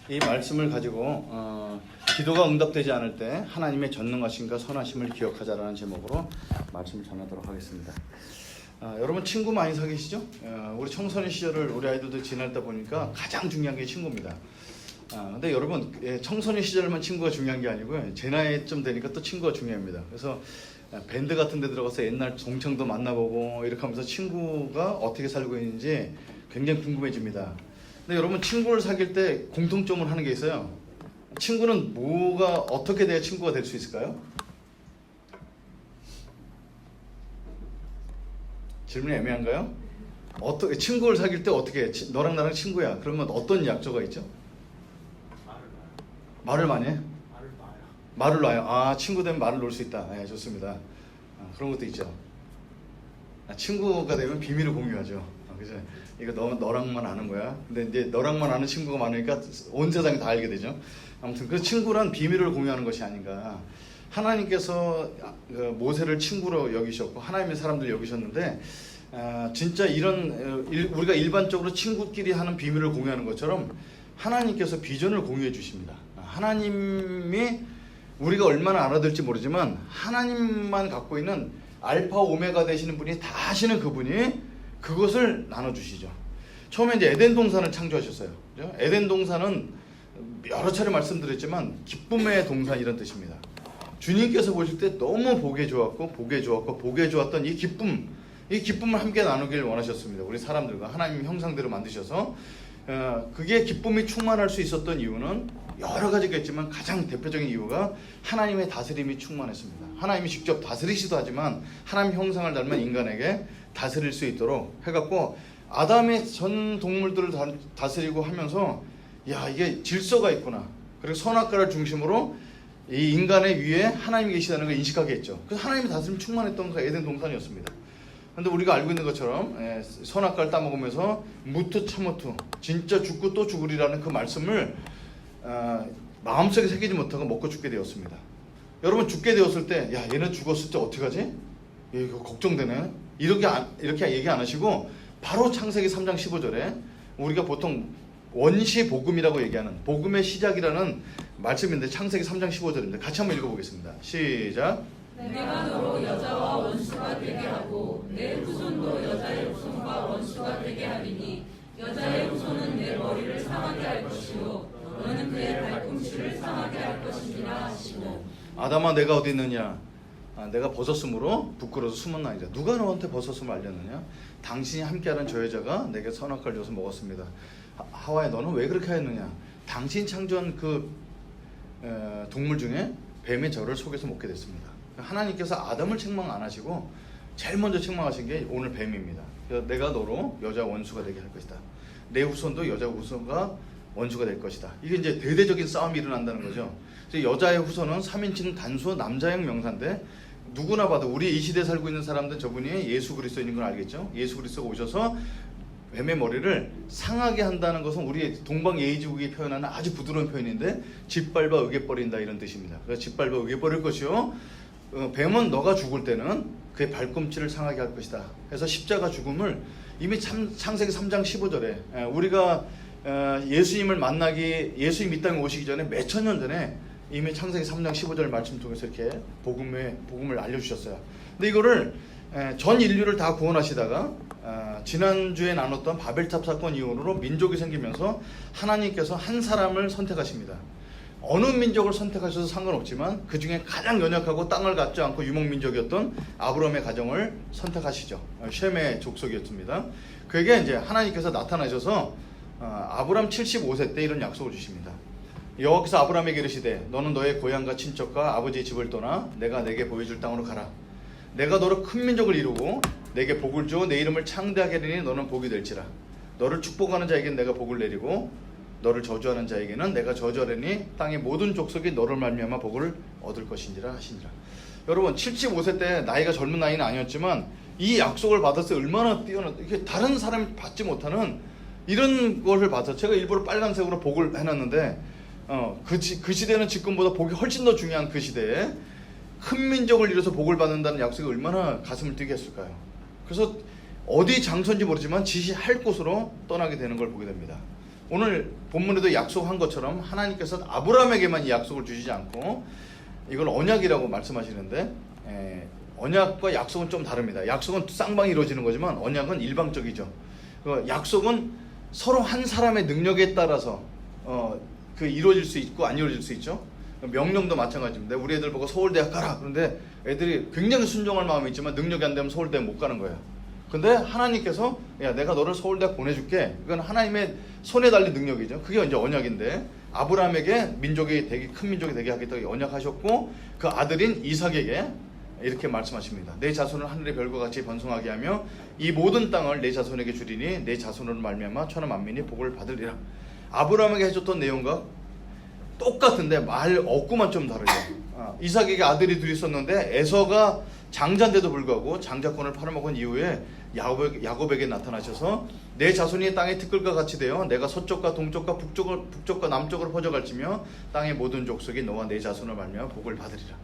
이 말씀을 가지고 기도가 응답되지 않을 때 하나님의 전능하심과 선하심을 기억하자라는 제목으로 말씀을 전하도록 하겠습니다. 여러분 친구 많이 사귀시죠? 우리 청소년 시절을 우리 아이들도 지내다 보니까 가장 중요한 게 친구입니다. 근데 여러분 청소년 시절만 친구가 중요한 게 아니고요. 제 나이쯤 되니까 또 친구가 중요합니다. 그래서 밴드 같은 데 들어가서 옛날 동창도 만나보고 이렇게 하면서 친구가 어떻게 살고 있는지 굉장히 궁금해집니다. 근데 여러분 친구를 사귈 때 공통점을 하는 게 있어요. 친구는 뭐가 어떻게 돼야 친구가 될 수 있을까요? 질문이 애매한가요? 어떻게 친구를 사귈 때 어떻게 해? 너랑 나랑 친구야. 그러면 어떤 약조가 있죠? 말을 많이 해? 말을 놔요. 친구 되면 말을 놓을 수 있다. 네, 좋습니다. 그런 것도 있죠. 친구가 되면 비밀을 공유하죠. 그죠? 이거 너랑만 아는 거야. 근데 이제 너랑만 아는 친구가 많으니까 온 세상이 다 알게 되죠. 아무튼 그 친구란 비밀을 공유하는 것이 아닌가. 하나님께서 모세를 친구로 여기셨고 하나님의 사람들 여기셨는데 진짜 이런 우리가 일반적으로 친구끼리 하는 비밀을 공유하는 것처럼 하나님께서 비전을 공유해 주십니다. 하나님이 우리가 얼마나 알아들을지 모르지만 하나님만 갖고 있는 알파 오메가 되시는 분이 다 하시는 그분이 그것을 나눠주시죠. 처음에 이제 에덴 동산을 창조하셨어요. 그죠? 에덴 동산은 여러 차례 말씀드렸지만 기쁨의 동산이란 뜻입니다. 주님께서 보실 때 너무 보기 좋았던 이 기쁨을 함께 나누길 원하셨습니다. 우리 사람들과 하나님 형상대로 만드셔서 그게 기쁨이 충만할 수 있었던 이유는 여러 가지가 있지만 가장 대표적인 이유가 하나님의 다스림이 충만했습니다. 하나님이 직접 다스리시도 하지만 하나님 형상을 닮은 인간에게 다스릴 수 있도록 해갖고 아담의 전 동물들을 다스리고 하면서 이게 질서가 있구나. 그리고 선악과를 중심으로 이 인간의 위에 하나님이 계시다는 걸 인식하게 했죠. 그래서 하나님의 다스림이 충만했던 그 에덴 동산이었습니다. 근데 우리가 알고 있는 것처럼 선악과를 따먹으면서 무트 차무트 진짜 죽고 또 죽으리라는 그 말씀을 마음속에 새기지 못하고 먹고 죽게 되었습니다. 여러분 죽게 되었을 때 얘는 죽었을 때 어떻게 하지? 이거 걱정되네. 이렇게 얘기 안 하시고 바로 창세기 3장 15절에 우리가 보통 원시 복음이라고 얘기하는 복음의 시작이라는 말씀인데 창세기 3장 15절인데 같이 한번 읽어보겠습니다. 시작. 내가 너로 여자와 원수가 되게 하고 내 후손도 여자의 후손과 원수가 되게 하리니 여자의 후손은 내 머리를 상하게 할 것이요 너는 그의 발꿈치를 상하게 할 것이니라 하시고 아담아 내가 어디 있느냐? 내가 벗었으므로 부끄러워서 숨었나이다. 누가 너한테 벗었음을 알렸느냐? 당신이 함께하는 저 여자가 내게 선악과를 줘서 먹었습니다. 하와야 너는 왜 그렇게 하였느냐? 당신 창조한 그 동물 중에 뱀이 저를 속여서 먹게 됐습니다. 하나님께서 아담을 책망 안 하시고 제일 먼저 책망하신 게 오늘 뱀입니다. 내가 너로 여자 원수가 되게 할 것이다. 내 후손도 여자 후손과 원수가 될 것이다. 이게 이제 대대적인 싸움이 일어난다는 거죠. 여자의 후손은 3인칭 단수 남자형 명사인데 누구나 봐도 우리 이 시대에 살고 있는 사람들은 저분이 예수 그리스도인 걸 알겠죠. 예수 그리스도가 오셔서 뱀의 머리를 상하게 한다는 것은 우리 동방예의지국이 표현하는 아주 부드러운 표현인데 짓밟아 으개버린다 이런 뜻입니다. 그래서 짓밟아 으개버릴 것이요 뱀은 너가 죽을 때는 그의 발꿈치를 상하게 할 것이다. 그래서 십자가 죽음을 이미 창세기 3장 15절에 우리가 예수님을 예수님 이 땅에 오시기 전에 몇 천 년 전에 이미 창세기 3장 15절 말씀 통해서 이렇게 복음을 알려주셨어요. 근데 이거를 전 인류를 다 구원하시다가 지난주에 나눴던 바벨탑 사건 이후로 민족이 생기면서 하나님께서 한 사람을 선택하십니다. 어느 민족을 선택하셔도 상관없지만 그 중에 가장 연약하고 땅을 갖지 않고 유목민족이었던 아브라함의 가정을 선택하시죠. 셈의 족속이었습니다. 그에게 이제 하나님께서 나타나셔서 아브라함 75세 때 이런 약속을 주십니다. 여호와께서 아브라함에게 이르시되 너는 너의 고향과 친척과 아버지의 집을 떠나 내가 내게 보여줄 땅으로 가라. 내가 너로 큰 민족을 이루고 내게 복을 주어 내 이름을 창대하게 하리니 너는 복이 될지라. 너를 축복하는 자에게는 내가 복을 내리고 너를 저주하는 자에게는 내가 저주하리니 땅의 모든 족속이 너를 말미암아 복을 얻을 것인지라 하시니라. 여러분 75세 때 나이가 젊은 나이는 아니었지만 이 약속을 받았을 때 얼마나 이게 다른 사람이 받지 못하는 이런 것을 받아서 제가 일부러 빨간색으로 복을 해놨는데 그 시대는 지금보다 복이 훨씬 더 중요한 그 시대에 큰 민족을 이뤄서 복을 받는다는 약속이 얼마나 가슴을 뛰게 했을까요? 그래서 어디 장소인지 모르지만 지시할 곳으로 떠나게 되는 걸 보게 됩니다. 오늘 본문에도 약속한 것처럼 하나님께서 아브라함에게만 이 약속을 주시지 않고 이걸 언약이라고 말씀하시는데 언약과 약속은 좀 다릅니다. 약속은 쌍방이 이루어지는 거지만 언약은 일방적이죠. 그 약속은 서로 한 사람의 능력에 따라서 그 이루어질 수 있고 안 이루어질 수 있죠. 명령도 마찬가지입니다. 우리 애들 보고 서울대학 가라. 그런데 애들이 굉장히 순종할 마음이 있지만 능력이 안 되면 서울대 못 가는 거예요. 근데 하나님께서 야 내가 너를 서울대학 보내줄게. 이건 하나님의 손에 달린 능력이죠. 그게 이제 언약인데 아브라함에게 민족이 되게 큰 민족이 되게 하겠다고 언약하셨고 그 아들인 이삭에게 이렇게 말씀하십니다. 내 자손을 하늘의 별과 같이 번성하게 하며 이 모든 땅을 내 자손에게 주리니 내 자손으로 말미암아 천하 만민이 복을 받으리라. 아브라함에게 해줬던 내용과 똑같은데 말 어구만 좀 다르죠. 이삭에게 아들이 둘이 있었는데 에서가 장자인데도 불구하고 장자권을 팔아먹은 이후에 야곱에게 나타나셔서 내 자손이 땅의 티끌과 같이 되어 내가 서쪽과 동쪽과 북쪽과 남쪽으로 퍼져갈지며 땅의 모든 족속이 너와 내 자손을 말미암아 복을 받으리라.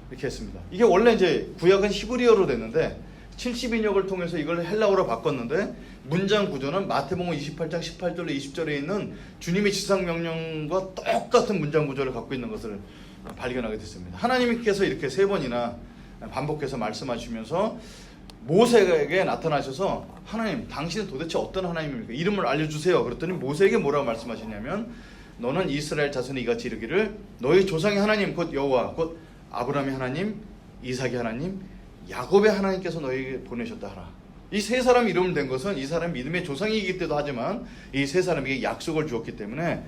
이렇게 했습니다. 이게 원래 이제 구약은 히브리어로 됐는데 70인역을 통해서 이걸 헬라어로 바꿨는데 문장 구조는 마태복음 28장 18절로 20절에 있는 주님의 지상명령과 똑같은 문장 구조를 갖고 있는 것을 발견하게 됐습니다. 하나님께서 이렇게 3번이나 반복해서 말씀하시면서 모세에게 나타나셔서 하나님 당신은 도대체 어떤 하나님입니까? 이름을 알려주세요. 그랬더니 모세에게 뭐라고 말씀하시냐면 너는 이스라엘 자손이 이같이 이르기를 너희 조상의 하나님 곧 여호와 곧 아브라함의 하나님 이삭의 하나님 야곱의 하나님께서 너희에게 보내셨다 하라. 이 세 사람 이름을 댄 것은 이 사람 믿음의 조상이기 때도 하지만 이 세 사람에게 약속을 주었기 때문에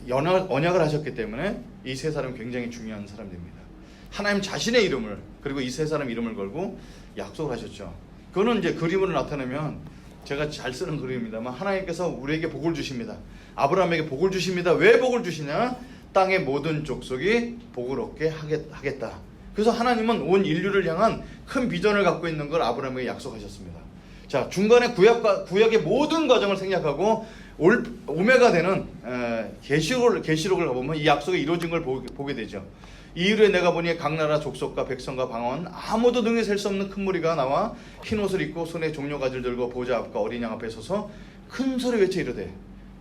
언약을 하셨기 때문에 이 세 사람은 굉장히 중요한 사람들입니다. 하나님 자신의 이름을 그리고 이 세 사람 이름을 걸고 약속을 하셨죠. 그거는 이제 그림으로 나타내면 제가 잘 쓰는 그림입니다만 하나님께서 우리에게 복을 주십니다. 아브라함에게 복을 주십니다. 왜 복을 주시냐? 땅의 모든 족속이 복을 얻게 하겠다. 그래서 하나님은 온 인류를 향한 큰 비전을 갖고 있는 걸 아브라함에게 약속하셨습니다. 자, 중간에 구약의 모든 과정을 생략하고 오메가 되는 계시록을 가보면 이 약속이 이루어진 걸 보게 되죠. 이후에 내가 보니 각 나라 족속과 백성과 방언 아무도 능히 셀 수 없는 큰 무리가 나와 흰 옷을 입고 손에 종려가지를 들고 보좌 앞과 어린 양 앞에 서서 큰 소리 외쳐 이르되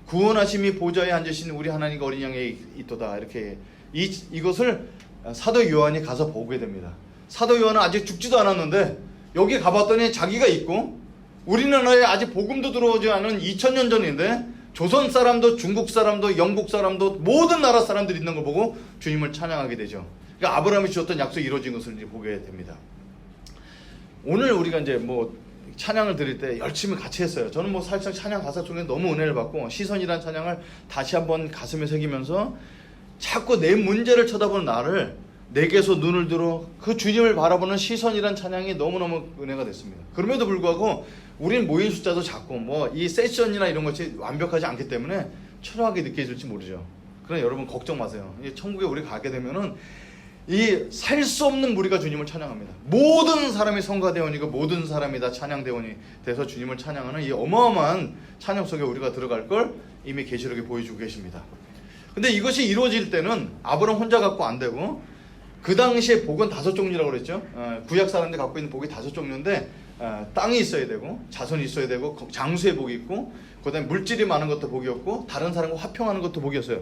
구원하심이 보좌에 앉으신 우리 하나님과 어린 양에 있도다. 이렇게 이것을 사도 요한이 가서 보게 됩니다. 사도 요한은 아직 죽지도 않았는데 여기 가봤더니 자기가 있고 우리나라에 아직 복음도 들어오지 않은 2000년 전인데 조선 사람도 중국 사람도 영국 사람도 모든 나라 사람들이 있는 걸 보고 주님을 찬양하게 되죠. 그러니까 아브라함이 주었던 약속이 이루어진 것을 이제 보게 됩니다. 오늘 우리가 이제 뭐 찬양을 드릴 때 열심히 같이 했어요. 저는 뭐 사실상 찬양 가사 중에 너무 은혜를 받고 시선이란 찬양을 다시 한번 가슴에 새기면서 자꾸 내 문제를 쳐다보는 나를 내게서 눈을 들어 그 주님을 바라보는 시선이란 찬양이 너무너무 은혜가 됐습니다. 그럼에도 불구하고 우린 모인 숫자도 작고 뭐 이 세션이나 이런 것이 완벽하지 않기 때문에 초라하게 느껴질지 모르죠. 그러나 여러분 걱정 마세요. 천국에 우리 가게 되면은 이 살 수 없는 무리가 주님을 찬양합니다. 모든 사람이 성가대원이고 모든 사람이 다 찬양대원이 돼서 주님을 찬양하는 이 어마어마한 찬양 속에 우리가 들어갈 걸 이미 계시록에 보여주고 계십니다. 근데 이것이 이루어질 때는 아브라함 혼자 갖고 안 되고 그 당시에 복은 5종류라고 그랬죠. 구약 사람들이 갖고 있는 복이 5종류인데 땅이 있어야 되고 자손이 있어야 되고 장수의 복이 있고 그다음에 물질이 많은 것도 복이었고 다른 사람과 화평하는 것도 복이었어요.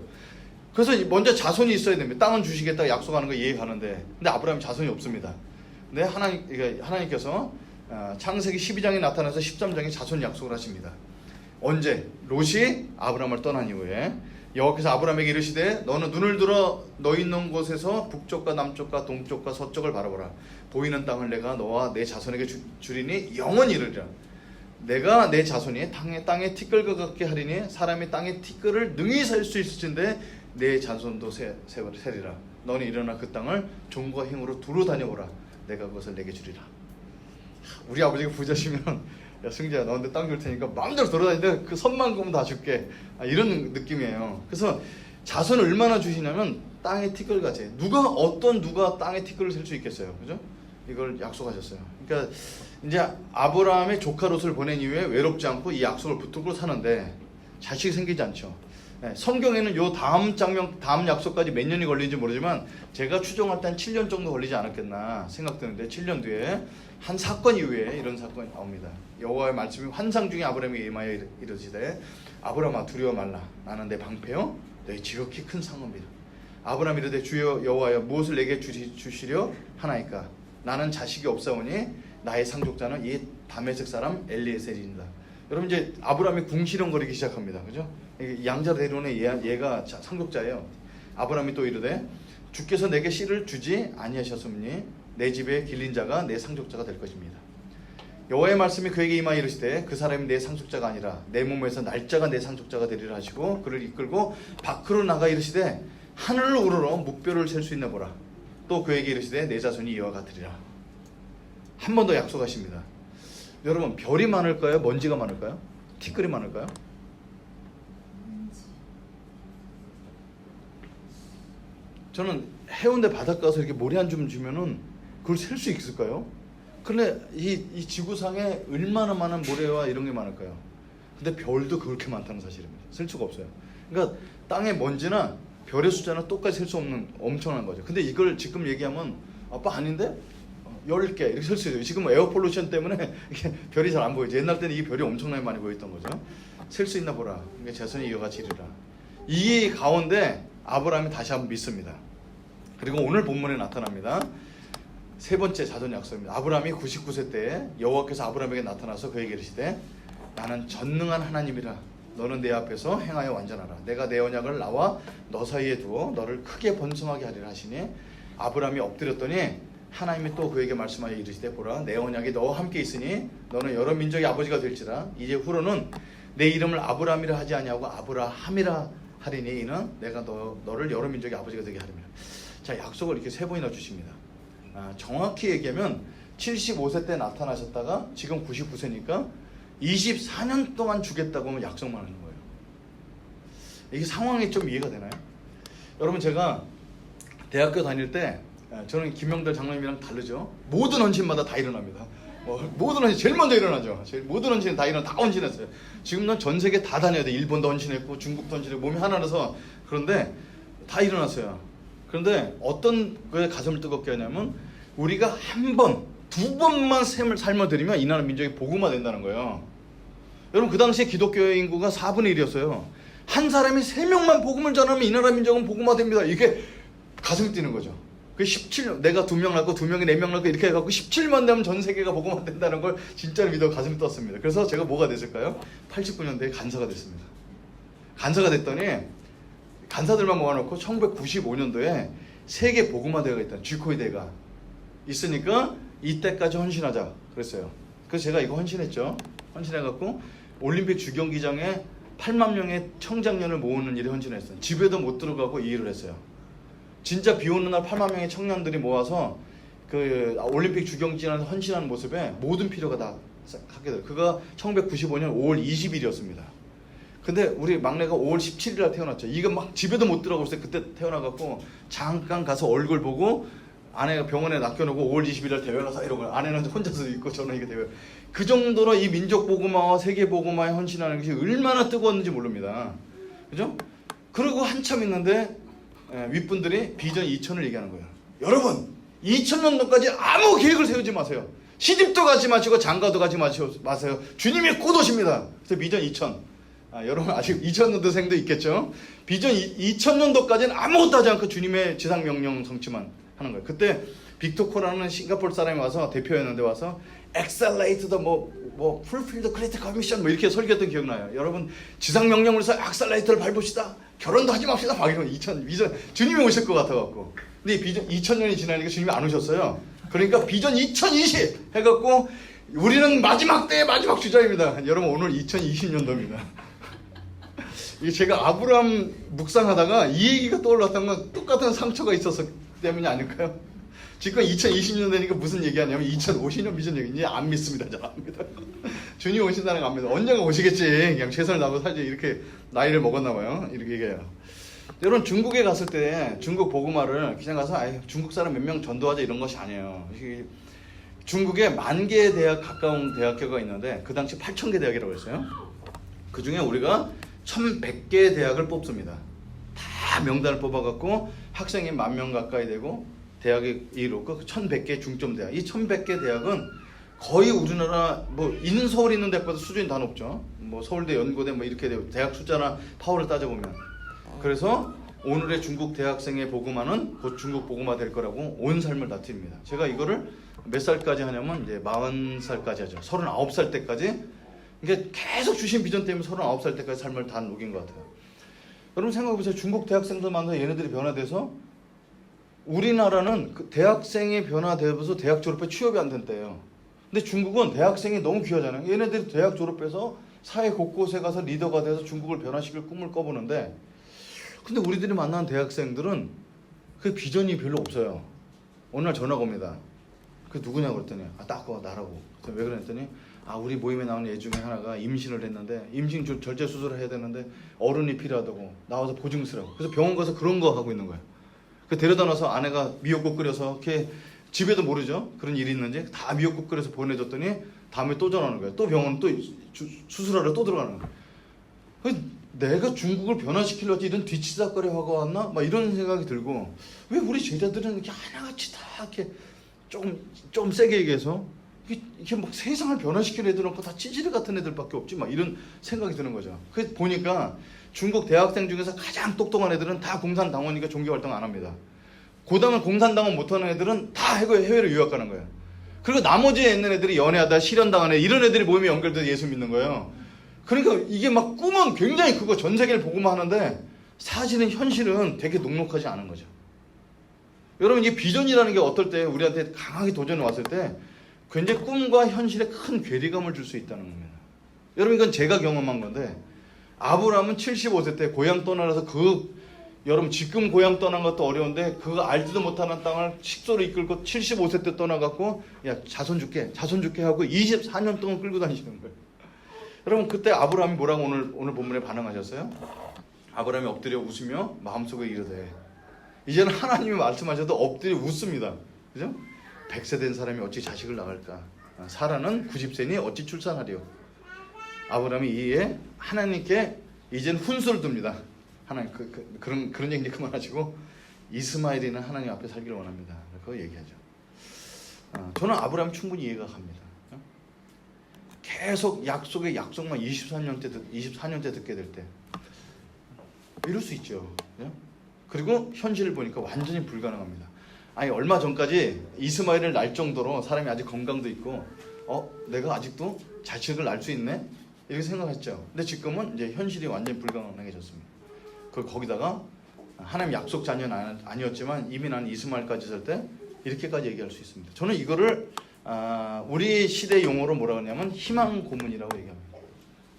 그래서 먼저 자손이 있어야 됩니다. 땅은 주시겠다고 약속하는 거 이해가는데 근데 아브라함이 자손이 없습니다. 근데 하나님께서 창세기 12장에 나타나서 13장에 자손 약속을 하십니다. 언제? 롯이 아브라함을 떠난 이후에 여호와께서 아브라함에게 이르시되 너는 눈을 들어 너 있는 곳에서 북쪽과 남쪽과 동쪽과 서쪽을 바라보라. 보이는 땅을 내가 너와 내 자손에게 주리니 영원히 이르리라. 내가 내 자손이 땅에 티끌과 같게 하리니 사람이 땅에 티끌을 능히 셀 수 있을진데 내 자손도 세리라. 너는 일어나 그 땅을 종과 힘으로 두루 다녀보라. 내가 그것을 내게 주리라. 우리 아버지가 부자시면 야 승재야 너한테 땅 줄 테니까 마음대로 돌아다니는데 그 선만큼 다 줄게. 이런 느낌이에요. 그래서 자손을 얼마나 주시냐면 땅의 티끌같이 누가 땅의 티끌을 셀 수 있겠어요. 그죠? 이걸 약속하셨어요. 그러니까 이제 아브라함의 조카 롯을 보낸 이후에 외롭지 않고 이 약속을 붙들고 사는데 자식이 생기지 않죠. 성경에는 요 다음 약속까지 몇 년이 걸리는지 모르지만 제가 추정할 때 한 7년 정도 걸리지 않았겠나 생각되는데 7년 뒤에 한 사건 이후에 이런 사건이 나옵니다. 여호와의 말씀이 환상 중에 아브라함에게 임하여 이르시되 아브라함아 두려워 말라. 나는 내 방패요 너희 지극히 큰 상업이라. 아브라함이 이르되 주여 여호와여 무엇을 내게 주시려 하나이까. 나는 자식이 없사오니 나의 상속자는 이 다메섹 사람 엘리에셀이니라. 여러분 이제 아브라함이 궁시렁거리기 시작합니다. 그죠? 양자 데려오는 얘가 상속자예요. 아브라함이 또 이르되 주께서 내게 씨를 주지 아니하셨으니 내 집에 길린 자가 내 상속자가 될 것입니다. 여호와의 말씀이 그에게 임하여 이르시되 그 사람이 내 상속자가 아니라 내 몸에서 날짜가 내 상속자가 되리라 하시고 그를 이끌고 밖으로 나가 이르시되 하늘을 우러러 묵별을 셀 수 있나 보라. 또 그에게 이르시되 내 자손이 이와 같으리라. 한 번 더 약속하십니다. 여러분 별이 많을까요? 먼지가 많을까요? 티끌이 많을까요? 저는 해운대 바닷가 가서 이렇게 모래 한 줌 주면은 그걸 셀 수 있을까요? 근데 이 지구상에 얼마나 많은 모래와 이런 게 많을까요? 근데 별도 그렇게 많다는 사실입니다. 셀 수가 없어요. 그러니까 땅의 먼지나 별의 숫자는 똑같이 셀 수 없는 엄청난 거죠. 근데 이걸 지금 얘기하면 아빠 아닌데? 10개 이렇게 셀 수 있어요. 지금 에어폴루션 때문에 이게 별이 잘 안 보이죠. 옛날 때는 이 별이 엄청나게 많이 보였던 거죠. 셀 수 있나 보라. 그러니까 자손이 이와 같이 이르라. 이 가운데 아브라함이 다시 한번 믿습니다. 그리고 오늘 본문에 나타납니다. 세 번째 자손 약속입니다. 아브라함이 99세 때 여호와께서 아브라함에게 나타나서 그에게 이르시되 나는 전능한 하나님이라. 너는 내 앞에서 행하여 완전하라. 내가 내 언약을 나와 너 사이에 두어 너를 크게 번성하게 하리라 하시니 아브라함이 엎드렸더니 하나님이 또 그에게 말씀하여 이르시되 보라 내 언약이 너와 함께 있으니 너는 여러 민족의 아버지가 될지라. 이제 후로는 내 이름을 아브라함이라 하지 아니하고 아브라함이라 하리니 이는 내가 너를 여러 민족의 아버지가 되게 하리라. 자, 약속을 이렇게 세 번이나 주십니다. 정확히 얘기하면 75세 때 나타나셨다가 지금 99세니까 24년 동안 주겠다고 약속만 하는 거예요. 이게 상황이 좀 이해가 되나요? 여러분 제가 대학교 다닐 때 저는 김영달 장로님이랑 다르죠. 모든 헌신마다 다 일어납니다. 모든 헌신 제일 먼저 일어나죠. 모든 헌신 다 헌신했어요. 지금 난 전 세계 다 다녀야 돼. 일본도 헌신했고 중국도 헌신했고 몸이 하나라서. 그런데 다 일어났어요. 그런데 어떤 거에 가슴을 뜨겁게 하냐면 우리가 한 번, 두 번만 삶을 드리면 이 나라 민족이 복음화 된다는 거예요. 여러분 그 당시에 기독교의 인구가 4분의 1이었어요. 한 사람이 3명만 복음을 전하면 이 나라 민족은 복음화 됩니다. 이게 가슴이 뛰는 거죠. 그 17년 내가 2명 낳고 2명이 4명 낳고 이렇게 해갖고 17년 되면 전 세계가 복음화 된다는 걸 진짜로 믿어 가슴이 떴습니다. 그래서 제가 뭐가 됐을까요? 89년도에 간사가 됐습니다. 간사가 됐더니 간사들만 모아놓고 1995년도에 세계 복음화 대회가 있다. G코이 대회가 있으니까 이때까지 헌신하자 그랬어요. 그래서 제가 이거 헌신했죠. 헌신해갖고 올림픽 주경기장에 8만 명의 청장년을 모으는 일에 헌신했어요. 집에도 못 들어가고 이 일을 했어요. 진짜 비 오는 날 8만 명의 청년들이 모아서 그 올림픽 주경기장에서 헌신하는 모습에 모든 필요가 다 하게 돼요. 그가 1995년 5월 20일이었습니다. 근데 우리 막내가 5월 17일 날 태어났죠. 이거 막 집에도 못 들어가고 있어요. 그때 태어나갖고 잠깐 가서 얼굴 보고 아내가 병원에 낚여놓고 5월 20일 날 대회 가서 이러고 아내는 혼자서 있고 저는 이게 대회. 그 정도로 이 민족 복음화와 세계 복음화에 헌신하는 것이 얼마나 뜨거웠는지 모릅니다. 그죠? 그리고 한참 있는데 윗분들이 비전 2000을 얘기하는 거예요. 여러분 2000년도까지 아무 계획을 세우지 마세요. 시집도 가지 마시고 장가도 가지 마세요. 주님이 곧 오십니다. 그래서 비전 2000. 여러분 아직 2000년도생도 있겠죠. 비전 2000년도까지는 아무것도 하지 않고 주님의 지상명령 성취만 하는 거예요. 그때 빅토 코라는 싱가포르 사람이 와서 대표였는데 와서 Accelerate the fulfill the critical mission 이렇게 설교했던 기억나요. 여러분 지상명령을 해서 Accelerate를 밟읍시다. 결혼도 하지 맙시다. 막 이런 비전 주님이 오실 것 같아갖고. 근데 비전 2000년이 지나니까 주님이 안 오셨어요. 그러니까 비전 2020 해갖고 우리는 마지막 때의 마지막 주자입니다. 여러분 오늘 2020년도입니다. 이게 제가 아브라함 묵상하다가 이 얘기가 떠올랐던 건 똑같은 상처가 있었기 때문이 아닐까요? 지금 2020년 되니까 무슨 얘기하냐면 2050년 비전 얘기. 이제 안 믿습니다. 잘 안 믿어요. 주님 오신다는 거 안 믿어요. 언젠가 오시겠지. 그냥 최선을 다하고 살지. 이렇게 나이를 먹었나 봐요. 이렇게 얘기해요. 여러분 중국에 갔을 때 중국 복음화를 그냥 가서 중국 사람 몇 명 전도하자 이런 것이 아니에요. 중국에 10,000개의 대학 가까운 대학교가 있는데 그 당시 8,000개 대학이라고 했어요. 그 중에 우리가 1,100개의 대학을 뽑습니다. 다 명단을 뽑아갖고 학생이 10,000명 가까이 되고 대학이 이루고 1,100개 중점 대학. 이 1,100개 대학은 거의 우리나라 뭐 인서울 있는 데보다 수준이 다 높죠. 뭐 서울대, 연고대 뭐 이렇게 대학 숫자나 파워를 따져보면. 그래서 오늘의 중국 대학생의 복음화는 곧 중국 복음화 될 거라고 온 삶을 다 드립니다. 제가 이거를 몇 살까지 하냐면 이제 40살까지 하죠. 39살 때까지. 이게 계속 주신 비전 때문에 39살 때까지 삶을 다 녹인 것 같아요. 여러분 생각해보세요. 중국 대학생들 만나서 얘네들이 변화돼서 우리나라는 그 대학생이 변화되어서 대학 졸업해 취업이 안 된 때예요. 근데 중국은 대학생이 너무 귀하잖아요. 얘네들이 대학 졸업해서 사회 곳곳에 가서 리더가 돼서 중국을 변화시킬 꿈을 꿔보는데, 근데 우리들이 만나는 대학생들은 그 비전이 별로 없어요. 어느 날 전화가 옵니다. 그 누구냐고 그랬더니 딱 그거 나라고. 왜 그랬더니 우리 모임에 나오는 애 중에 하나가 임신을 했는데 임신 절제 수술을 해야 되는데 어른이 필요하다고 나와서 보증 쓰라고. 그래서 병원 가서 그런 거 하고 있는 거예요. 그 데려다 놔서 아내가 미역국 끓여서 이렇게 집에도 모르죠. 그런 일이 있는지 다 미역국 끓여서 보내줬더니 다음에 또 전화하는 거예요. 또 병원 또 수술하러 또 들어가는 거예요. 내가 중국을 변화시키려고 이런 뒤치다거리 하고 왔나? 막 이런 생각이 들고, 왜 우리 제자들은 이렇게 하나같이 다 이렇게 좀 세게 얘기해서 이렇게 막 세상을 변화시키는 애들 없고 다 찌질이 같은 애들밖에 없지, 막 이런 생각이 드는 거죠. 그래서 보니까 중국 대학생 중에서 가장 똑똑한 애들은 다 공산당원이니까 종교활동 안 합니다. 고당을 공산당원 못하는 애들은 다 해외로 유학 가는 거예요. 그리고 나머지에 있는 애들이 연애하다 실현당한 애, 이런 애들이 모임에 연결돼서 예수 믿는 거예요. 그러니까 이게 막 꿈은 굉장히 크고 전 세계를 보고만 하는데 사실은 현실은 되게 녹록하지 않은 거죠. 여러분, 이게 비전이라는 게 어떨 때 우리한테 강하게 도전이 왔을 때 굉장히 꿈과 현실에 큰 괴리감을 줄 수 있다는 겁니다. 여러분, 이건 제가 경험한 건데, 아브라함은 75세 때 고향 떠나서 여러분 지금 고향 떠난 것도 어려운데 그거 알지도 못하는 땅을 식소로 이끌고 75세 때 떠나갖고 야 자손 줄게 하고 24년 동안 끌고 다니시는 거예요. 여러분, 그때 아브라함이 뭐라고 오늘 본문에 반응하셨어요? 아브라함이 엎드려 웃으며 마음속에 이르되, 이제는 하나님이 말씀하셔도 엎드려 웃습니다. 그죠? 100세 된 사람이 어찌 자식을 낳을까? 사라는 90세니 어찌 출산하리요? 아브라함이 이에 하나님께 이젠 훈수를 둡니다. 하나님 그런 얘기 그만하시고 이스마엘이는 하나님 앞에 살기를 원합니다. 그거 얘기하죠. 저는 아브라함 충분히 이해가 갑니다. 계속 약속만 24년째 듣게 될 때 이럴 수 있죠. 그리고 현실을 보니까 완전히 불가능합니다. 아니, 얼마 전까지 이스마엘을 낳을 정도로 사람이 아직 건강도 있고 내가 아직도 자식을 낳을 수 있네? 이렇게 생각했죠. 근데 지금은 이제 현실이 완전히 불가능해졌습니다. 거기다가 하나님 약속 자녀는 아니었지만 이미 난 이스마엘까지 살 때 이렇게까지 얘기할 수 있습니다. 저는 이거를 우리 시대 용어로 뭐라고 하냐면 희망 고문이라고 얘기합니다.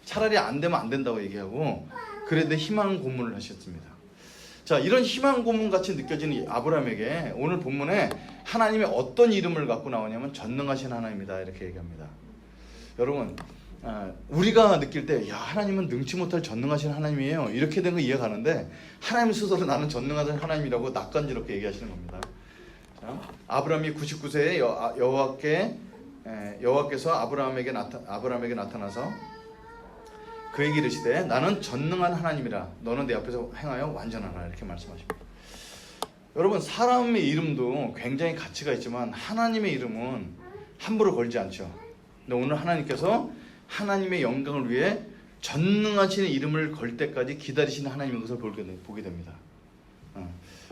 차라리 안 되면 안 된다고 얘기하고 그런데 희망 고문을 하셨습니다. 자, 이런 희망 고문 같이 느껴지는 아브라함에게 오늘 본문에 하나님이 어떤 이름을 갖고 나오냐면 전능하신 하나님이다, 이렇게 얘기합니다. 여러분, 우리가 느낄 때 하나님은 능치 못할 전능하신 하나님이에요, 이렇게 된 거 이해가는데 하나님 스스로 나는 전능하신 하나님이라고 낯간지럽게 얘기하시는 겁니다. 자, 아브라함이 99세에 여호와께서 아브라함에게 나타나서 그에게 이르시되 나는 전능한 하나님이라 너는 내 앞에서 행하여 완전하라, 이렇게 말씀하십니다. 여러분, 사람의 이름도 굉장히 가치가 있지만 하나님의 이름은 함부로 걸지 않죠. 근데 오늘 하나님께서 하나님의 영광을 위해 전능하신 이름을 걸 때까지 기다리시는 하나님인 것을 보게 됩니다.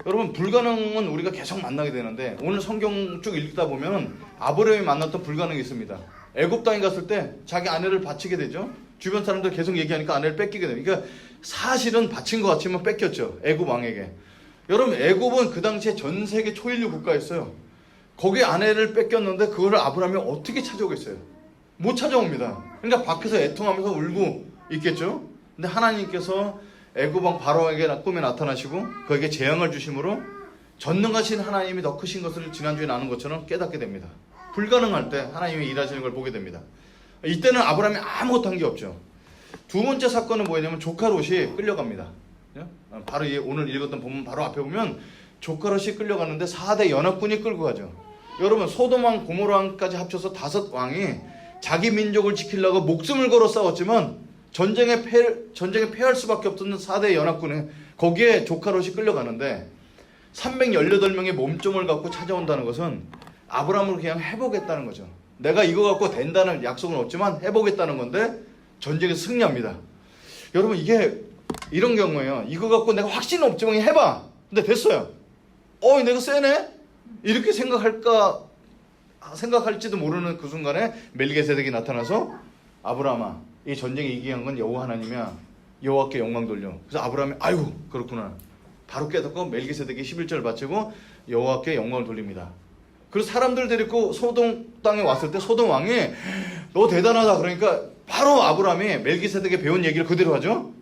여러분, 불가능은 우리가 계속 만나게 되는데 오늘 성경 쭉 읽다 보면 아브라함이 만났던 불가능이 있습니다. 애굽 땅에 갔을 때 자기 아내를 바치게 되죠. 주변 사람들 계속 얘기하니까 아내를 뺏기게 됩니다. 그러니까 사실은 바친 것 같지만 뺏겼죠, 애굽 왕에게. 여러분, 애굽은 그 당시에 전 세계 초인류 국가였어요. 거기 아내를 뺏겼는데 그거를 아브라함이 어떻게 찾아오겠어요? 못 찾아옵니다. 그러니까 밖에서 애통하면서 울고 있겠죠. 근데 하나님께서 애굽 왕 바로에게 꿈에 나타나시고 그에게 재앙을 주심으로 전능하신 하나님이 더 크신 것을 지난주에 나눈 것처럼 깨닫게 됩니다. 불가능할 때 하나님이 일하시는 걸 보게 됩니다. 이때는 아브라함이 아무것도 한 게 없죠. 두 번째 사건은 뭐냐면 조카 롯이 끌려갑니다. 바로 오늘 읽었던 본문 바로 앞에 보면 조카 롯이 끌려가는데 4대 연합군이 끌고 가죠. 여러분, 소돔 왕 고모라 왕까지 합쳐서 5왕이 자기 민족을 지키려고 목숨을 걸어 싸웠지만 전쟁에 패할 수밖에 없었던 4대 연합군에 거기에 조카 롯이 끌려가는데 318명의 몸종을 갖고 찾아온다는 것은 아브라함을 그냥 해보겠다는 거죠. 내가 이거 갖고 된다는 약속은 없지만 해보겠다는 건데 전쟁에서 승리합니다. 여러분 이게 이런 경우에요. 이거 갖고 내가 확신은 없지만 해봐. 근데 됐어요. 내가 세네? 이렇게 생각할지도 모르는 그 순간에 멜기세덱이 나타나서 아브라함아, 이 전쟁에 이기한 건 여호와 하나님이야. 여호와께 영광 돌려. 그래서 아브라함이 아이고 그렇구나. 바로 깨닫고 멜기세덱이 11절을 바치고 여호와께 영광을 돌립니다. 그리고 사람들 데리고 소돔 땅에 왔을 때 소돔 왕이 너 대단하다 그러니까 바로 아브라함이 멜기세덱에 배운 얘기를 그대로 하죠.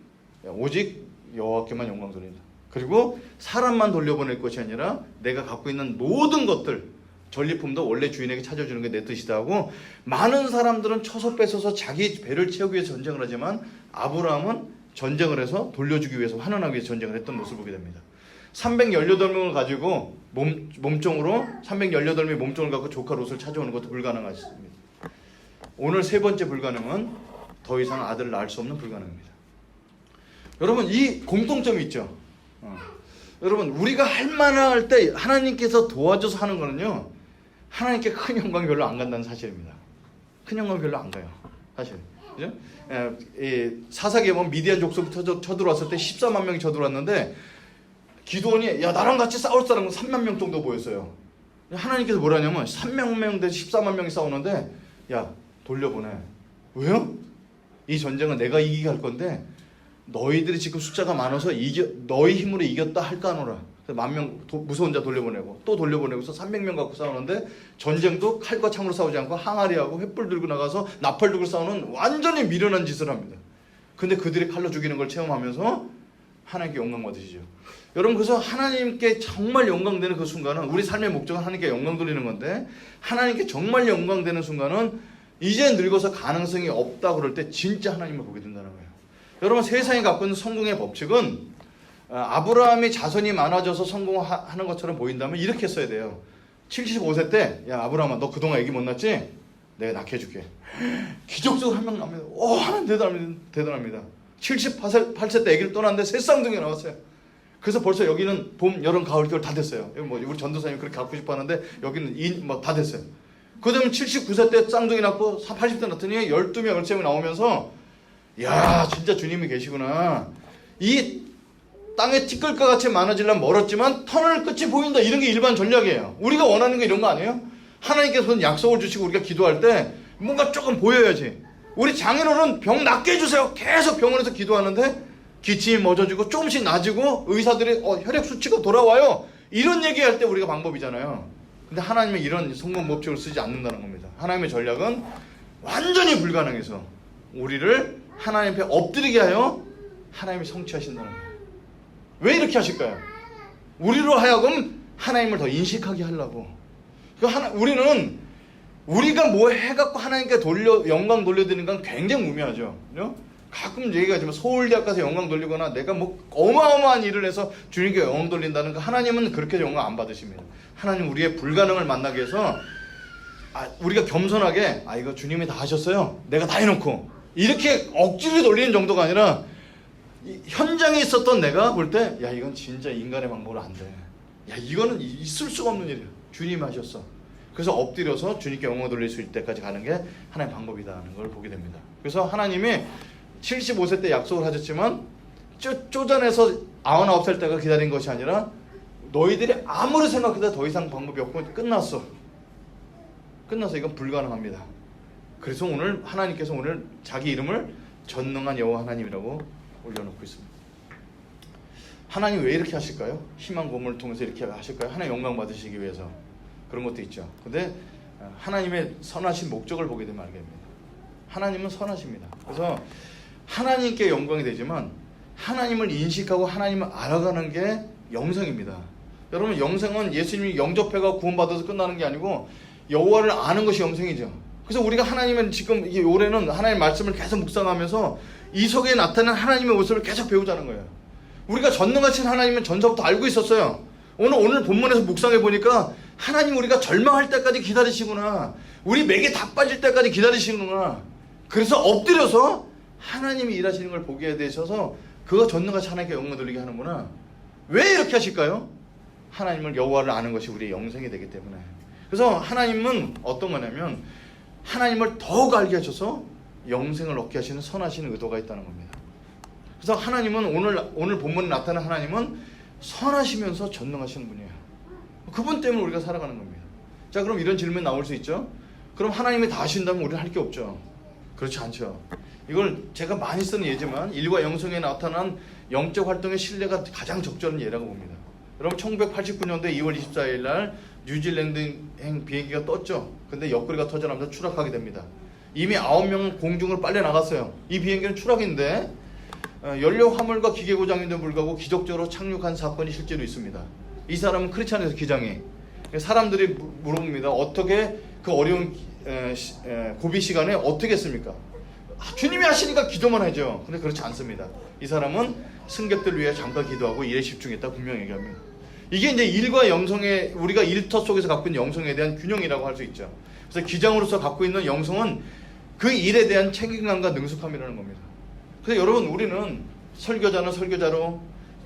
오직 여호와께만 영광 돌린다. 그리고 사람만 돌려보낼 것이 아니라 내가 갖고 있는 모든 것들, 전리품도 원래 주인에게 찾아주는 게 내 뜻이다 하고, 많은 사람들은 쳐서 뺏어서 자기 배를 채우기 위해서 전쟁을 하지만 아브라함은 전쟁을 해서 돌려주기 위해서, 환원하기 위해서 전쟁을 했던 모습을 보게 됩니다. 318명을 가지고 몸종으로 318명의 몸종을 갖고 조카 롯을 찾아오는 것도 불가능하십니다. 오늘 세 번째 불가능은 더 이상 아들을 낳을 수 없는 불가능입니다. 여러분 이 공통점이 있죠. 여러분 우리가 할 만할 때 하나님께서 도와줘서 하는 거는요, 하나님께 큰 영광이 별로 안 간다는 사실입니다. 큰 영광이 별로 안 가요, 사실. 그죠? 사사기에 보면 미디안 족속이 쳐들어왔을 때 14만 명이 쳐들어왔는데 기드온이 야 나랑 같이 싸울 사람은 3만 명 정도 보였어요. 하나님께서 뭐라냐면 3만 명 대 14만 명이 싸우는데 야 돌려보내. 왜요? 이 전쟁은 내가 이기게 할 건데 너희들이 지금 숫자가 많아서 너희 힘으로 이겼다 할까노라. 10,000명 무서운 자 돌려보내고 또 돌려보내고서 300명 갖고 싸우는데 전쟁도 칼과 창으로 싸우지 않고 항아리하고 횃불 들고 나가서 나팔 들고 싸우는 완전히 미련한 짓을 합니다. 근데 그들이 칼로 죽이는 걸 체험하면서 하나님께 영광 받으시죠. 여러분 그래서 하나님께 정말 영광되는 그 순간은, 우리 삶의 목적은 하나님께 영광 돌리는 건데 하나님께 정말 영광되는 순간은 이제 늙어서 가능성이 없다 그럴 때 진짜 하나님을 보게 된다는 거예요. 여러분 세상이 갖고 있는 성공의 법칙은 아브라함이 자손이 많아져서 성공하는 것처럼 보인다면 이렇게 써야 돼요. 75세 때 야 아브라함아 너 그동안 애기 못 낳았지? 내가 낳게 해줄게. 기적적으로 한 명 납니다. 하나님 대단합니다. 78세 때 애기를 떠났는데 새 쌍둥이가 나왔어요. 그래서 벌써 여기는 봄, 여름, 가을, 겨울 다 됐어요. 우리 전도사님 그렇게 갖고 싶어 하는데 여기는 다 됐어요. 그 다음에 79세 때 쌍둥이 낳고 80세 낳더니 12명, 13명 나오면서 야 진짜 주님이 계시구나. 이 땅에 티끌과 같이 많아지려면 멀었지만 터널 끝이 보인다. 이런 게 일반 전략이에요. 우리가 원하는 게 이런 거 아니에요? 하나님께서는 약속을 주시고 우리가 기도할 때 뭔가 조금 보여야지. 우리 장인어른 병 낫게 해주세요. 계속 병원에서 기도하는데 기침이 멎어지고 조금씩 나아지고 의사들이 혈액 수치가 돌아와요. 이런 얘기할 때 우리가 방법이잖아요. 근데 하나님은 이런 성공 법칙을 쓰지 않는다는 겁니다. 하나님의 전략은 완전히 불가능해서 우리를 하나님 앞에 엎드리게 하여 하나님이 성취하신다는 거예요. 왜 이렇게 하실까요? 우리로 하여금 하나님을 더 인식하게 하려고. 우리는 우리가 뭐 해갖고 하나님께 영광 돌려드리는 건 굉장히 우매하죠. 가끔 얘기하지만 서울대학 가서 영광 돌리거나 내가 뭐 어마어마한 일을 해서 주님께 영광 돌린다는 거, 하나님은 그렇게 영광 안 받으십니다. 하나님 우리의 불가능을 만나기 위해서 우리가 겸손하게 이거 주님이 다 하셨어요. 내가 다 해놓고 이렇게 억지로 돌리는 정도가 아니라 현장에 있었던 내가 볼 때 야 이건 진짜 인간의 방법으로 안 돼. 야 이거는 있을 수가 없는 일이야. 주님이 하셨어. 그래서 엎드려서 주님께 영광 돌릴 수 있을 때까지 가는 게 하나님의 방법이라는 걸 보게 됩니다. 그래서 하나님이 75세 때 약속을 하셨지만 쪼잔해서 99살 때가 기다린 것이 아니라 너희들이 아무리 생각해도 더 이상 방법이 없고 끝났어. 이건 불가능합니다. 그래서 오늘 하나님께서 오늘 자기 이름을 전능한 여호와 하나님이라고 올려놓고 있습니다. 하나님 왜 이렇게 하실까요? 희망 고문을 통해서 이렇게 하실까요? 하나님 영광 받으시기 위해서 그런 것도 있죠. 근데 하나님의 선하신 목적을 보게 되면 알게 됩니다. 하나님은 선하십니다. 그래서 하나님께 영광이 되지만 하나님을 인식하고 하나님을 알아가는 게 영생입니다. 여러분 영생은 예수님이 영접해가 구원받아서 끝나는 게 아니고 여호와를 아는 것이 영생이죠. 그래서 우리가 하나님은 지금 이 올해는 하나님의 말씀을 계속 묵상하면서 이 속에 나타난 하나님의 모습을 계속 배우자는 거예요. 우리가 전능하신 하나님은 전서부터 알고 있었어요. 오늘 본문에서 묵상해 보니까 하나님 우리가 절망할 때까지 기다리시구나. 우리 맥에 다 빠질 때까지 기다리시구나. 그래서 엎드려서 하나님이 일하시는 걸 보게 되셔서 그거 전능하신 하나님께 영광 돌리게 하는구나. 왜 이렇게 하실까요? 하나님을 여호와를 아는 것이 우리의 영생이 되기 때문에. 그래서 하나님은 어떤 거냐면 하나님을 더욱 알게 하셔서 영생을 얻게 하시는 선하신 의도가 있다는 겁니다. 그래서 하나님은 오늘 본문에 나타난 하나님은 선하시면서 전능하시는 분이에요. 그분 때문에 우리가 살아가는 겁니다. 자, 그럼 이런 질문 나올 수 있죠. 그럼 하나님이 다 하신다면 우리는 할 게 없죠. 그렇지 않죠. 이걸 제가 많이 쓰는 예지만 인류가 영성에 나타난 영적 활동의 신뢰가 가장 적절한 예라고 봅니다. 여러분 1989년도에 2월 24일 날 뉴질랜드행 비행기가 떴죠. 근데 옆구리가 터져나면서 추락하게 됩니다. 이미 9명은 공중으로 빨려 나갔어요. 이 비행기는 추락인데 연료 화물과 기계 고장인데도 불구하고 기적적으로 착륙한 사건이 실제로 있습니다. 이 사람은 크리스찬에서 기장이 사람들이 물어봅니다. 어떻게 그 어려운 고비 시간에 어떻게 했습니까? 주님이 하시니까 기도만 하죠. 근데 그렇지 않습니다. 이 사람은 승객들 위해 잠깐 기도하고 일에 집중했다 분명히 얘기합니다. 이게 이제 일과 영성의 우리가 일터 속에서 갖고 있는 영성에 대한 균형이라고 할 수 있죠. 그래서 기장으로서 갖고 있는 영성은 그 일에 대한 책임감과 능숙함이라는 겁니다. 그래서 여러분 우리는 설교자는 설교자로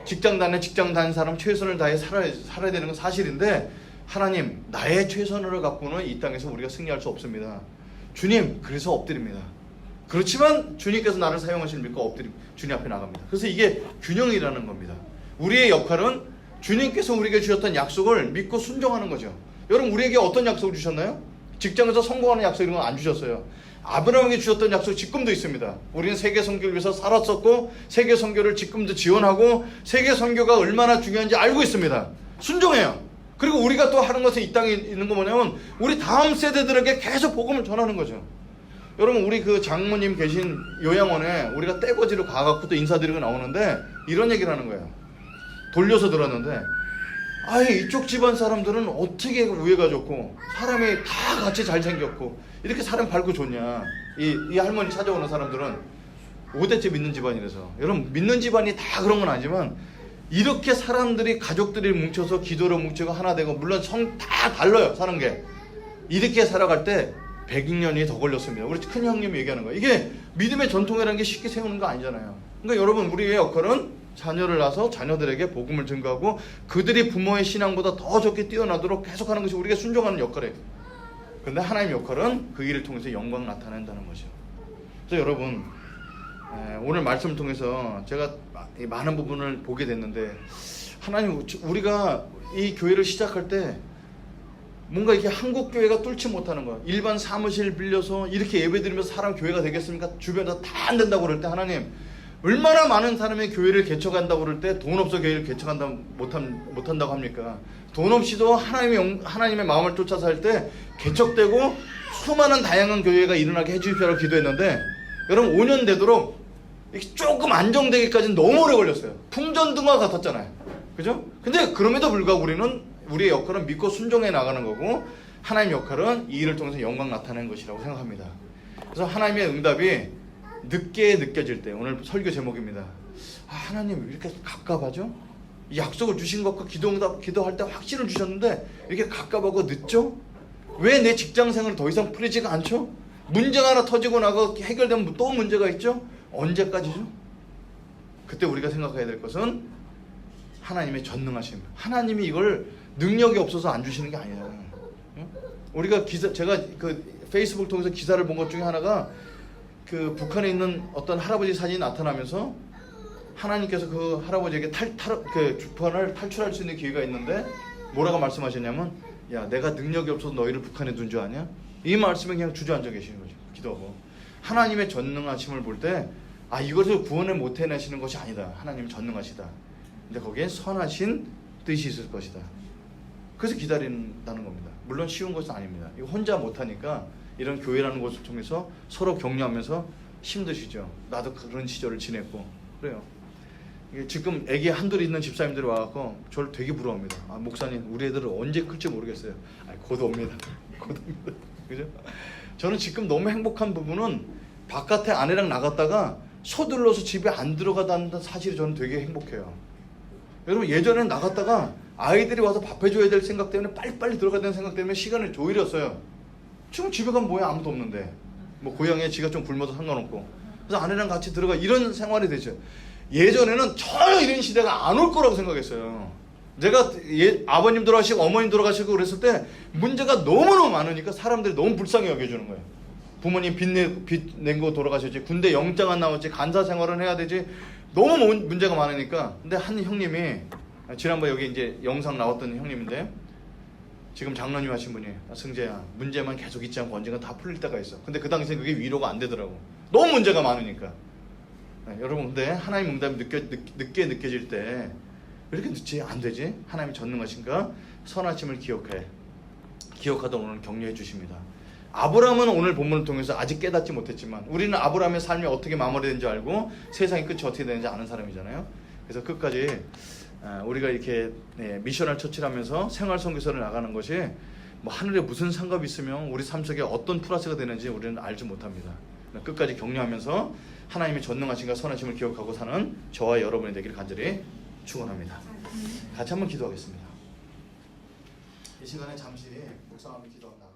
직장 다니는 직장 다니는 사람 최선을 다해 살아야 되는 건 사실인데 하나님 나의 최선을 갖고는 이 땅에서 우리가 승리할 수 없습니다. 주님 그래서 엎드립니다. 그렇지만 주님께서 나를 사용하실 믿고 엎드립니다. 주님 앞에 나갑니다. 그래서 이게 균형이라는 겁니다. 우리의 역할은 주님께서 우리에게 주셨던 약속을 믿고 순종하는 거죠. 여러분 우리에게 어떤 약속을 주셨나요? 직장에서 성공하는 약속 이런 건 안 주셨어요. 아브라함에게 주셨던 약속 지금도 있습니다. 우리는 세계 선교를 위해서 살았었고 세계 선교를 지금도 지원하고 세계 선교가 얼마나 중요한지 알고 있습니다. 순종해요. 그리고 우리가 또 하는 것은 이 땅에 있는 거 뭐냐면 우리 다음 세대들에게 계속 복음을 전하는 거죠. 여러분 우리 그 장모님 계신 요양원에 우리가 떼거지로 가갖고 또 인사드리고 나오는데 이런 얘기를 하는 거예요. 돌려서 들었는데 아예 이쪽 집안 사람들은 어떻게 우애가 좋고 사람이 다 같이 잘생겼고 이렇게 사람 밝고 좋냐. 이 할머니 찾아오는 사람들은 5대째 믿는 집안이라서 여러분 믿는 집안이 다 그런 건 아니지만 이렇게 사람들이 가족들이 뭉쳐서 기도로 뭉치고 하나 되고 물론 성 다 달라요 사는 게 이렇게 살아갈 때 100년이 더 걸렸습니다. 우리 큰 형님이 얘기하는 거예요. 이게 믿음의 전통이라는 게 쉽게 세우는 거 아니잖아요. 그러니까 여러분 우리의 역할은 자녀를 낳아서 자녀들에게 복음을 증거하고 그들이 부모의 신앙보다 더 좋게 뛰어나도록 계속하는 것이 우리가 순종하는 역할이에요. 그런데 하나님의 역할은 그 일을 통해서 영광을 나타낸다는 거죠. 그래서 여러분 오늘 말씀을 통해서 제가 많은 부분을 보게 됐는데 하나님 우리가 이 교회를 시작할 때 뭔가 이렇게 한국 교회가 뚫지 못하는 거야. 일반 사무실 빌려서 이렇게 예배드리면서 사람 교회가 되겠습니까? 주변에서 다 안 된다고 그럴 때 하나님 얼마나 많은 사람의 교회를 개척한다고 그럴 때 돈 없어 교회를 개척한다 못한다고 합니까? 돈 없이도 하나님의 마음을 쫓아서 할 때 개척되고 수많은 다양한 교회가 일어나게 해주십시오라고 기도했는데 여러분 5년 되도록 조금 안정되기까지는 너무 오래 걸렸어요. 풍전등화 같았잖아요. 그죠? 근데 그럼에도 불구하고 우리의 역할은 믿고 순종해 나가는 거고 하나님의 역할은 이 일을 통해서 영광 나타내는 것이라고 생각합니다. 그래서 하나님의 응답이 늦게 느껴질 때 오늘 설교 제목입니다. 하나님 이렇게 갑갑하죠? 이 약속을 주신 것과 기도할 때 확신을 주셨는데 이렇게 갑갑하고 늦죠? 왜 내 직장생활은 더 이상 풀리지가 않죠? 문제가 하나 터지고 나고 해결되면 또 문제가 있죠? 언제까지죠? 그때 우리가 생각해야 될 것은 하나님의 전능하심. 하나님이 이걸 능력이 없어서 안 주시는 게 아니에요. 우리가 제가 그 페이스북 통해서 기사를 본 것 중에 하나가 그 북한에 있는 어떤 할아버지 사진이 나타나면서 하나님께서 그 할아버지에게 그 북한을 탈출할 수 있는 기회가 있는데 뭐라고 말씀하셨냐면 야 내가 능력이 없어서 너희를 북한에 둔 줄 아냐? 이 말씀에 그냥 주저앉아 계시는 거죠. 기도하고 하나님의 전능하심을 볼 때 이것을 구원을 못 해내시는 것이 아니다. 하나님은 전능하시다. 근데 거기에 선하신 뜻이 있을 것이다. 그래서 기다린다는 겁니다. 물론 쉬운 것은 아닙니다. 이거 혼자 못하니까 이런 교회라는 곳을 통해서 서로 격려하면서 힘드시죠. 나도 그런 시절을 지냈고 그래요. 지금 애기 한둘 있는 집사님들이 와갖고 저를 되게 부러워합니다. 목사님 우리 애들은 언제 클지 모르겠어요. 곧 옵니다. 곧 옵니다. 그죠? 저는 지금 너무 행복한 부분은 바깥에 아내랑 나갔다가 서둘러서 집에 안 들어가다는 사실이 저는 되게 행복해요. 여러분 예전에는 나갔다가 아이들이 와서 밥 해줘야 될 생각 때문에 빨리빨리 들어가야 되는 생각 때문에 시간을 조일했어요. 지금 집에 가면 뭐야 아무도 없는데 뭐 고향에 지가 좀 굶어도 상관없고 그래서 아내랑 같이 들어가 이런 생활이 되죠. 예전에는 전혀 이런 시대가 안 올 거라고 생각했어요. 제가 아버님 돌아가시고 어머님 돌아가시고 그랬을 때 문제가 너무너무 많으니까 사람들이 너무 불쌍히 여겨주는 거예요. 부모님 빚 낸 거 돌아가셨지. 군대 영장 안 나왔지. 간사 생활은 해야 되지. 너무 문제가 많으니까. 근데 한 형님이 지난번 여기 이제 영상 나왔던 형님인데 지금 장로님 하신 분이 승재야 문제만 계속 있지 않고 언젠가 다 풀릴 때가 있어. 근데 그 당시에 그게 위로가 안 되더라고. 너무 문제가 많으니까. 네, 여러분 근데 하나님 응답이 늦게 느껴질 때 왜 이렇게 늦지? 안 되지? 하나님이 전능하신가? 선하심을 기억하다 오늘 격려해 주십니다. 아브라함은 오늘 본문을 통해서 아직 깨닫지 못했지만 우리는 아브라함의 삶이 어떻게 마무리되는지 알고 세상의 끝이 어떻게 되는지 아는 사람이잖아요. 그래서 끝까지 우리가 이렇게 미셔널 처치를 하면서 생활 선교사를 나가는 것이 뭐 하늘에 무슨 상관이 있으면 우리 삶 속에 어떤 플러스가 되는지 우리는 알지 못합니다. 끝까지 격려하면서 하나님의 전능하신가 선하심을 기억하고 사는 저와 여러분이 되기를 간절히 축원합니다. 같이 한번 기도하겠습니다. 이 시간에 잠시 묵상하며 기도합니다.